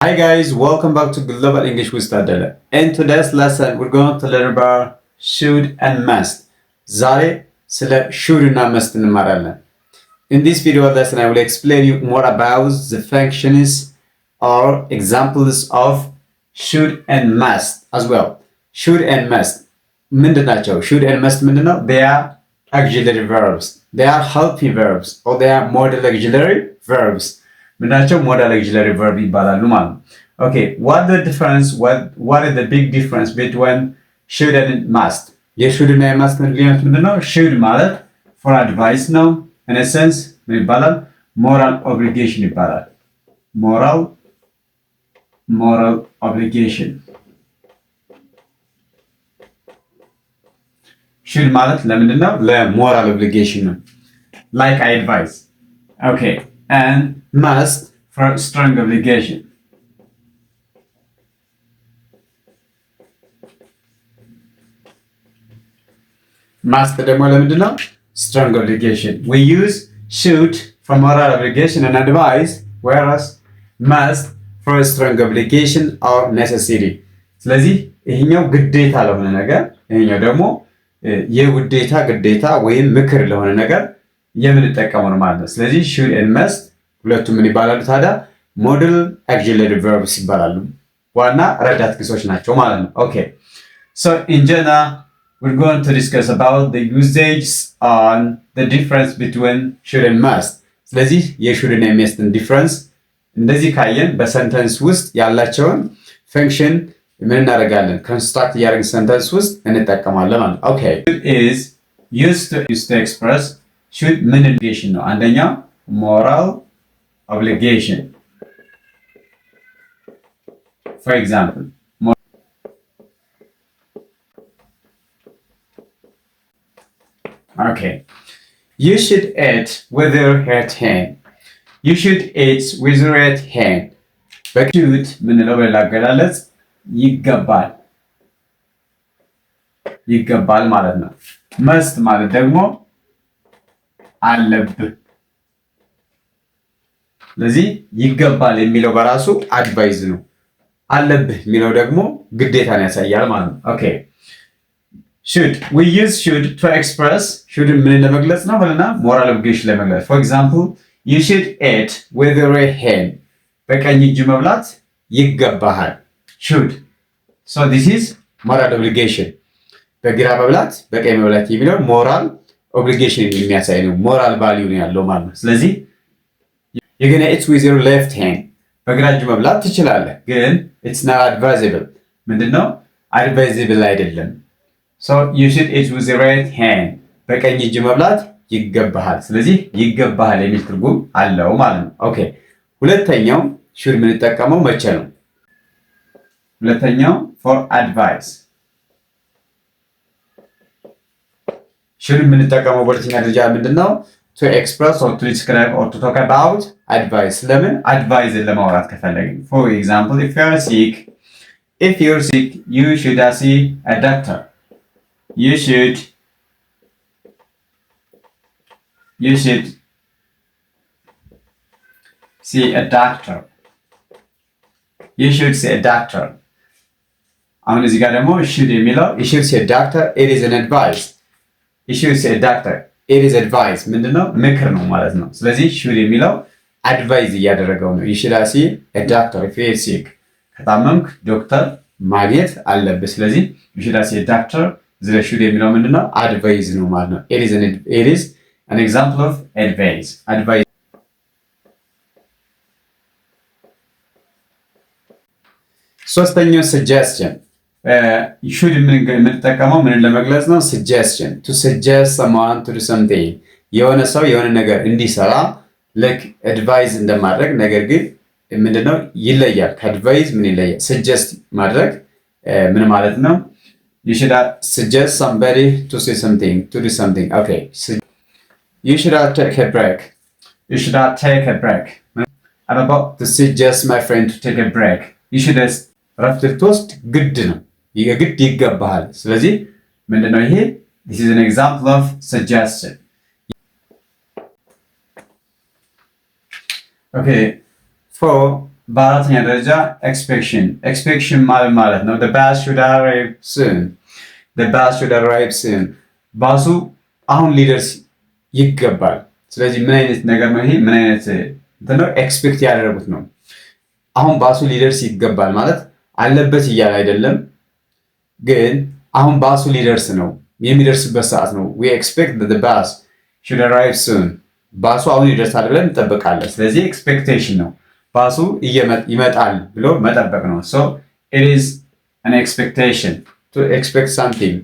Hi guys, welcome back to Global English with Tadele. In today's lesson, we're going to learn about should and must. ዛሬ ስለ should እና must እንማራለን። In this video lesson, I will explain you more about the functions or examples of should and must as well. Should and must ምንድን ናቸው? Should and must ምንድን ነው? They are auxiliary verbs. They are helping verbs or they are modal auxiliary verbs. ምናቸው ሞዳል አግዚለሪ ቨርብ ይባላሉ ማለት ነው። ኦኬ what is the big difference between should and must? የሹድ እና የማስት ልዩነት ምንድነው? should ማለት for advice ነው። in a sense ምን ይባላል? moral obligation ይባላል። moral obligation should ማለት ለምንድነው? ለሞራል obligation ነው። like I advise. okay and must for strong obligation. Must ደግሞ ለምንድን ነው? strong obligation. We use should for moral obligation and advice, whereas must for strong obligation or necessity. ስለዚህ ይሄኛው ግዴታ ለሆነ ነገር ይሄኛው ደግሞ የውዴታ ግዴታ ወይም ምክር ለሆነ ነገር የምንጠቀመው ነው ማለት ነው። ስለዚህ should and must ሁለቱም ምን ይባላሉ ታዲያ? ሞዴል አግዚለሪ ቨርብስ ይባላሉ። ዋና ረዳት ግሶች ናቸው ማለት ነው። ኦኬ so in general we're going to discuss about the usages on the difference between should and must. ስለዚህ የሹድ እና የመስትን ዲፍረንስ እንደዚህ ካየን በሰንተንስ ውስጥ ያላቸውን ፈንክሽን ምን እናደርጋለን? ኮንስትራክት እያደረግን ሰንተንስ ውስጥ እንጠቀማለን ማለት ነው። ኦኬ is used to express should ምን ሪሌሽን ነው? አንደኛው moral obligation. For example, okay, you should eat with your right hand. You should eat with your right hand. በshould ምንለው በሌላ አገላለጽ ይገባል ማለት ነው። must ማለት ደግሞ አለብህ። ስለዚህ ይገባል የሚለው በራሱ አድቫይዝ ነው። አለብህ የሚለው ደግሞ ግዴታን ያሳያል ማለት ነው። ኦኬ should we use should to express should ምን ለመግለጽ ነው ብለና moral obligation ለመግለጽ for example you should eat with your right hand በቀኝ እጅ መብላት ይገባሃል should so this is moral obligation በግራ መብላት በቀኝ መብላት የሚለው moral obligation የሚያሳይ ነው። moral value ነው ያለው ማለት ነው። ስለዚህ you're gonna eat with your left hand በግራ እጅ መብላት ትችላለህ ግን it's not advisable ምንድነው? advisable አይደለም። so you should eat with your right hand በቀኝ እጅ መብላት ይገባሃል። ስለዚህ ይገባሃል የሚል ትርጉም አለው ማለት ነው። ኦኬ ሁለተኛው should የምንጠቀመው መቼ ነው? ሁለተኛው for advice should የምንጠቀመው በሁለተኛ ደረጃ ምንድነው? to express or to describe or to talk about advice. ለምን advice ለማውራት ከፈለግን for example if you're sick you should see a doctor. You should see a doctor. You should see a doctor. አሁን እዚህ ጋር ደግሞ should የሚለው you should see a doctor it is an advice. You should see a doctor it is advice ምንድነው? ምክር ነው ማለት ነው። ስለዚህ should የሚለው አድቫይዝ እያደረገው ነው። you should see a doctor if you're sick ከታመምክ ዶክተር ማግኘት አለብህ። ስለዚህ you should see a doctor ዘ should የሚለው ምንድነው? አድቫይዝ ነው ማለት ነው። it is an example of advice. ሶስተኛው suggestion should የምንጠቀመው ምን ለመግለጽ ነው? suggestion to suggest someone to do something የሆነ ሰው የሆነ ነገር እንዲሰራ like advise እንደማድረግ ነገር ግን ምንድነው ይለያል። ከadvise ምን ይለያል? suggest ማድረግ ምን ማለት ነው? you should suggest somebody to say something to do something. okay you should take a break. I'm about to suggest my friend to take a break. you should ረፍት ልትወስድ ግድ ነው የግድ ይገባሃል። ስለዚህ ምንድነው ይሄ? this is an example of suggestion. Okay, for በአራተኛ ደረጃ ኤክስፔክሽን ማለት ነው the bus should arrive soon ባሱ አሁን ሊደርስ ይገባል። ስለዚህ ምን አይነት ነገር ነው ይሄ? ምን አይነት ነው? ኤክስፔክት ያደረጉት ነው። አሁን ባሱ ሊደርስ ይገባል ማለት አለበት እያለ አይደለም፣ ግን አሁን ባሱ ሊደርስ ነው፣ የሚደርስበት ሰዓት ነው። we expect that the bus should arrive soon ባሱ አሁን ይደርሳል ብለን እንጠብቃለን። ስለዚህ ኤክስፔክቴሽን ነው፣ ባሱ ይመጣል ብሎ መጠበቅ ነው። so it is an expectation to expect something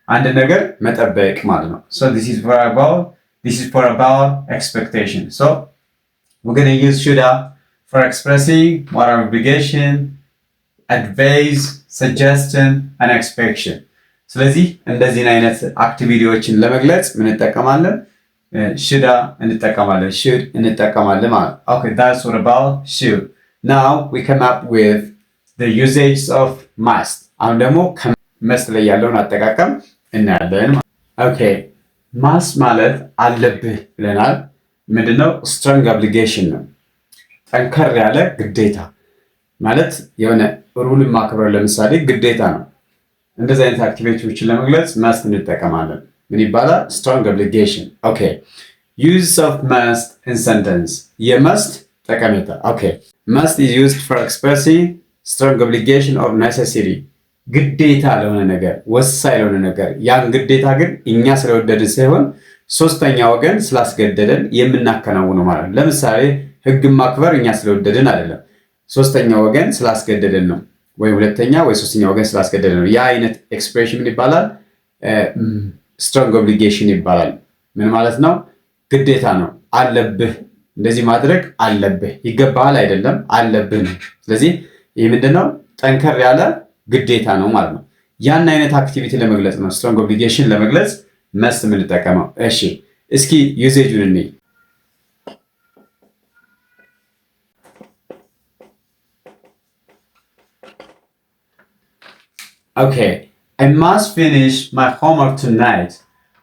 አንድ ነገር መጠበቅ ማለት ነው። so this is for about expectation. so we're going to use should for expressing moral obligation, advice, suggestion and expectation. ስለዚህ እንደዚህን አይነት አክቲቪቲዎችን ለመግለጽ ምን እንጠቀማለን? should እንጠቀማለን ማለት። okay, that's what about should. now we come up with the usage of must. አሁን ደግሞ must ላይ ያለውን አጠቃቀም እናያለን። okay, must ማለት አለብህ ብለናል። ምንድነው? strong obligation ነው። ጠንከር ያለ ግዴታ ማለት የሆነ ሩልን ማክበር ለምሳሌ ግዴታ ነው። እንደዚህ አይነት አክቲቪቲዎችን ለመግለጽ must እንጠቀማለን። ምን ይባላል? strong obligation. okay, use of must in sentence. የmust ጠቀሜታ okay, must is used for expressing strong obligation or necessity. ግዴታ ለሆነ ነገር፣ ወሳኝ ለሆነ ነገር፣ ያን ግዴታ ግን እኛ ስለወደድን ሳይሆን ሶስተኛ ወገን ስላስገደደን የምናከናውነው ማለት ነው። ለምሳሌ ህግን ማክበር እኛ ስለወደድን አይደለም፣ ሶስተኛ ወገን ስላስገደደን ነው። ወይ ሁለተኛ ወይ ሶስተኛ ወገን ስላስገደደን ነው። ያ አይነት ኤክስፕሬሽን ምን ይባላል? ስትሮንግ ኦብሊጌሽን ይባላል። ምን ማለት ነው? ግዴታ ነው። አለብህ፣ እንደዚህ ማድረግ አለብህ፣ ይገባሃል አይደለም፣ አለብህ ነው። ስለዚህ ይህ ምንድነው? ጠንከር ያለ ግዴታ ነው ማለት ነው። ያን አይነት አክቲቪቲ ለመግለጽ ነው ስትሮንግ ኦብሊጌሽን ለመግለጽ መስት የምንጠቀመው። እሺ እስኪ ዩዜጁን እንይ። okay, I must finish my homework tonight.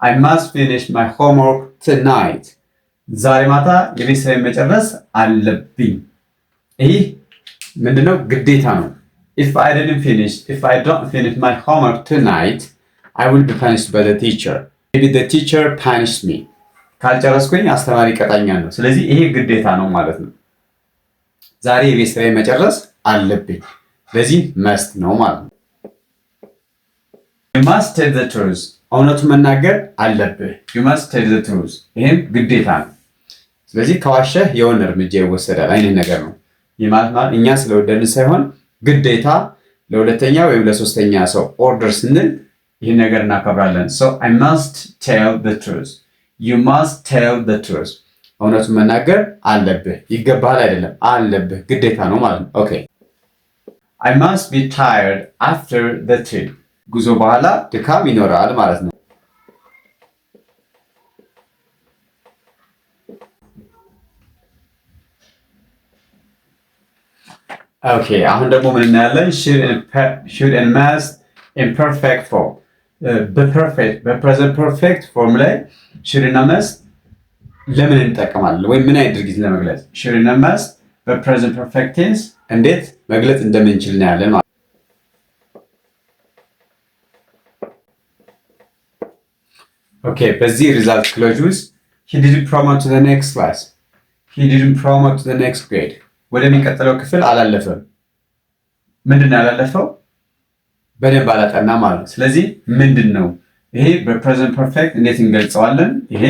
I must finish my homework tonight. ዛሬ ማታ የቤት ስራዬን መጨረስ አለብኝ። ይህ ምንድነው? ግዴታ ነው። if I don't finish my homework tonight, I will be punished by the teacher. maybe the teacher punished me. ካልጨረስኩኝ አስተማሪ ቀጣኛል ነው። ስለዚህ ይሄ ግዴታ ነው ማለት ነው። ዛሬ የቤት ስራዬን መጨረስ አለብኝ። ስለዚህ must ነው ማለት ነው። you must tell the truth. እውነቱን መናገር አለብህ። you must tell the truth. ይሄም ግዴታ ነው። ስለዚህ ከዋሸህ የሆነ እርምጃ ይወሰዳል አይነት ነገር ነው። ይህ ማለት እኛ ስለወደድን ሳይሆን ግዴታ ለሁለተኛ ወይም ለሶስተኛ ሰው ኦርደር ስንል ይህን ነገር እናከብራለን። so I must tell the truth. you must tell the truth. እውነቱን መናገር አለብህ፣ ይገባሃል አይደለም፣ አለብህ፣ ግዴታ ነው ማለት ነው። okay, I must be tired after the trip. ጉዞ በኋላ ድካም ይኖራል ማለት ነው። ኦኬ አሁን ደግሞ ምን እናያለን? should and must in perfect form. በፕሬዘንት ፐርፌክት ፎርም ላይ should እና must ለምን እንጠቀማለን? ወይም ምን አይነት ድርጊት ለመግለጽ should እና must በፕሬዘንት ፐርፌክት ቴንስ እንዴት መግለጽ እንደምንችል እናያለን ማለት ነው። ኦኬ በዚህ ሪዛልት ክሎዝ ውስጥ he didn't promote to the next class. he didn't promote to the next grade. ወደሚቀጥለው ክፍል አላለፈም። ምንድን ነው ያላለፈው? በደንብ አላጠና ማለት ነው። ስለዚህ ምንድን ነው ይሄ? በፕሬዘንት ፐርፌክት እንዴት እንገልጸዋለን? ይሄ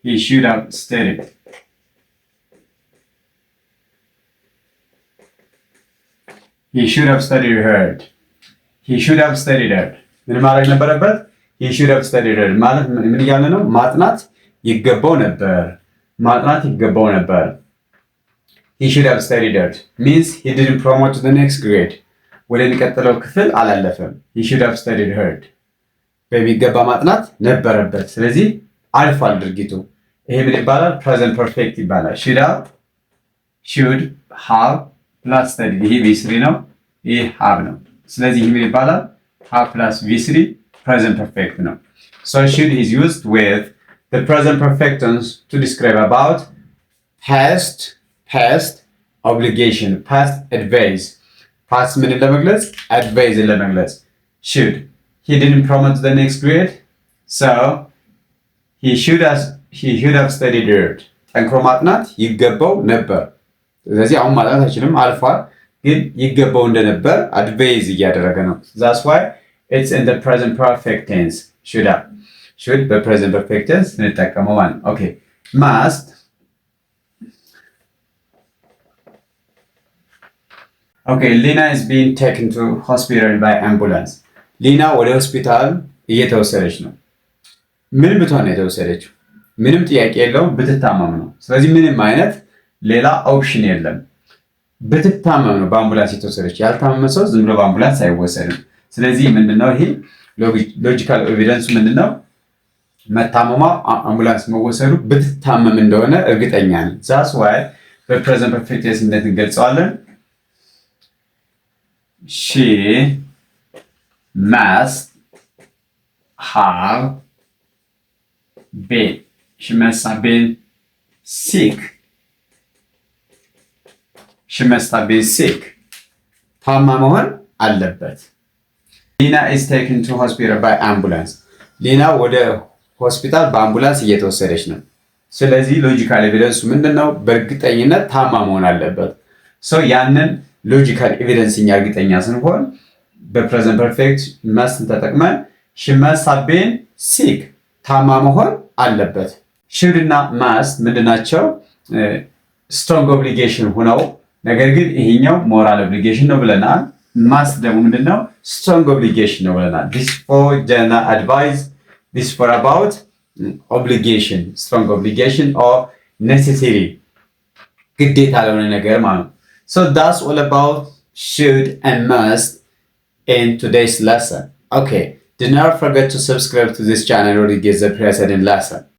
he should have studied. he should have studied hard. he should have studied hard. ምን ማድረግ ነበረበት? he should have studied hard ማለት ምን እያለ ነው? ማጥናት ይገባው ነበር። ማጥናት ይገባው ነበር። he should have studied hard means he didn't promote to the next grade. ወደሚቀጥለው ክፍል አላለፈም። he should have studied hard በሚገባ ማጥናት ነበረበት። ስለዚህ አልፏል ድርጊቱ። ይሄ ምን ይባላል? present perfect ይባላል። should have plus studied። ይሄ v3 ነው፣ ይሄ have ነው። ስለዚህ ይሄ ምን ይባላል? have plus v3 present perfect ነው። So should is used with the present perfect tense to describe about past obligation, past advice. past ምንን ለመግለጽ advice ለመግለጽ should. He didn't promote the next grade, so he should have studied hard. ጠንክሮ ማጥናት ይገባው ነበር። ስለዚህ አሁን ማጥናት አይችልም አልፏል፣ ግን ይገባው እንደነበር advise እያደረገ ነው። That's why it's in the present perfect tense. should በpresent perfect tense እንጠቀመው ማለት ነው። Okay, must. Okay, Lina is being taken to hospital by ambulance. ሊና ወደ ሆስፒታል እየተወሰደች ነው። ምን ብትሆን ነው የተወሰደችው? ምንም ጥያቄ የለውም፣ ብትታመም ነው። ስለዚህ ምንም አይነት ሌላ ኦፕሽን የለም። ብትታመም ነው በአምቡላንስ የተወሰደችው። ያልታመመ ሰው ዝም ብሎ በአምቡላንስ አይወሰድም። ስለዚህ ምንድነው ይሄ ሎጂካል ኤቪደንሱ ምንድነው? መታመሟ አምቡላንስ መወሰዱ ብትታመም እንደሆነ እርግጠኛ ነኝ። ዛትስ ዋይ በፕሬዘንት ፐርፌክት ቴንስ እንገልጸዋለን። she must have been sick. ታማ መሆን አለበት። ሊና is taken to hospital by ambulance. ሊና ወደ ሆስፒታል በአምቡላንስ እየተወሰደች ነው። ስለዚህ ሎጂካል ኤቪደንሱ ምንድነው? በእርግጠኝነት ታማ መሆን አለበት። ያንን ሎጂካል ኤቪደንስ እኛ እርግጠኛ ስንሆን በፕሬዘንት ፐርፌክት መስት ተጠቅመን she must have been sick ታማ መሆን አለበት። should እና must ምንድናቸው? ስትሮንግ ኦብሊጌሽን ሆነው ነገር ግን ይሄኛው ሞራል ኦብሊጌሽን ነው ብለናል። must ደግሞ ምንድነው? ስትሮንግ ኦብሊጌሽን ነው ብለናል። this for general advice, this for about obligation, strong obligation or necessary ግዴታ ለሆነ ነገር ማለት ነው። So that's all about should and must in today's lesson. Okay, do not forget to subscribe to this channel or get the preceding lesson.